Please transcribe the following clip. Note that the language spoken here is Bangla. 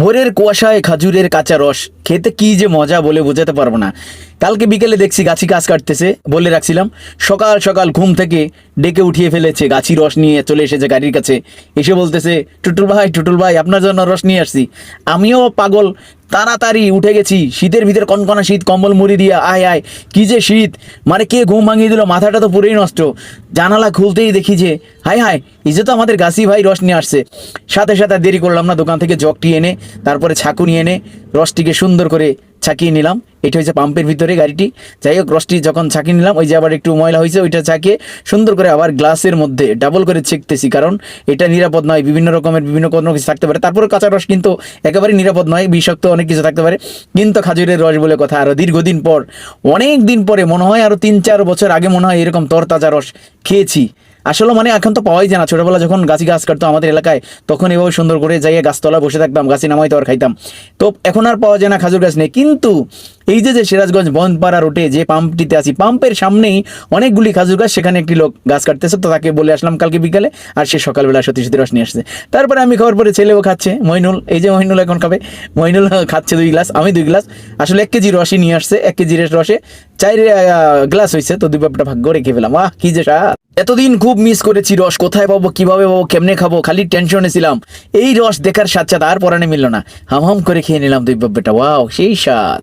ভোরের কুয়াশায় খাজুরের কাঁচা রস খেতে কি যে মজা বলে বোঝাতে পারবো না। কালকে বিকেলে দেখছি গাছি কাজ কাটতেছে, বলে রাখছিলাম সকাল সকাল ঘুম থেকে ডেকে উঠিয়ে ফেলেছে, গাছি রস নিয়ে চলে এসেছে গাড়ির কাছে, এসে বলতেছে টুটুল ভাই আপনার জন্য রস নিয়ে আসছি। আমিও পাগল, তাড়াতাড়ি উঠে গেছি। শীতের ভিতরে কনকনা শীত, কম্বল মুড়ি দিয়ে আয় আয় কি যে শীত, মানে কে ঘুম ভাঙিয়ে দিল, মাথাটা তো পুরোই নষ্ট। জানালা খুলতেই দেখি যে হায় হায়, এই যে তো আমাদের গাছি ভাই রস নিয়ে আসছে। সাথে সাথে আর দেরি করলাম না, দোকান থেকে জগটি এনে তারপরে ছাঁকুনি এনে রসটিকে সুন্দর করে ছাকিয়ে নিলাম। এটা হচ্ছে পাম্পের ভিতরে গাড়িটি। যাই হোক, রসটি যখন ছাকিয়ে নিলাম, ওই যে আবার একটু ময়লা হয়েছে, ওইটা ছাকিয়ে সুন্দর করে আবার গ্লাসের মধ্যে ডাবল করে ছেঁকতেছি, কারণ এটা নিরাপদ নয়, বিভিন্ন রকমের বিভিন্ন কোনো কিছু থাকতে পারে। তারপরে কাঁচা রস কিন্তু একেবারে নিরাপদ নয়, বিষাক্ত অনেক কিছু থাকতে পারে। কিন্তু খাজুরের রস বলে কথা, আরও দীর্ঘদিন পর, অনেক দিন পরে, মনে হয় আরও 3-4 বছর আগে মনে হয় এরকম তরতাজা রস খেয়েছি। আসলে মানে এখন তো পাওয়াই যায় না। ছোটবেলা যখন গাছ কাটতো আমাদের এলাকায়, তখন এভাবে সুন্দর করে যাইয়ে গাছতলা বসে থাকতাম, গাছে নামাইতো আর খাইতাম। তো এখন আর পাওয়া যায় না, খাজুর গাছ নেই। কিন্তু এই যে সিরাজগঞ্জ বনপাড়া রোডে যে পাম্পটিতে আছি, পাম্পের সামনেই অনেকগুলি খাজুর গাছ, সেখানে একটি লোক গাছ কাটতেছে। তো তাকে বলে আসলাম কালকে বিকালে, আর সে সকালবেলা সত্যি সত্যি রস নিয়ে আসছে। তারপরে আমি খাওয়ার পরে ছেলেও খাচ্ছে, মইনুল, এই যে মইনুল এখন খাবে। মইনুল খাচ্ছে 2 গ্লাস, আমি 2 গ্লাস। আসলে 1 কেজি রসই নিয়ে আসছে, 1 কেজির রসে 4 গ্লাস হয়েছে, তো 2 ব্যাপারটা ভাগ্য রেখে ফেলাম। কি যে স্বাদ! এতদিন খুব মিস করেছি রস, কোথায় পাবো, কিভাবে পাবো, কেমনে খাবো, খালি টেনশনে ছিলাম। এই রস দেখার সাথে সাথে আর পরাণে মিলল না, হাম হাম করে খেয়ে নিলাম 2 ব্যাপারটা। ওয়াও, সেই স্বাদ!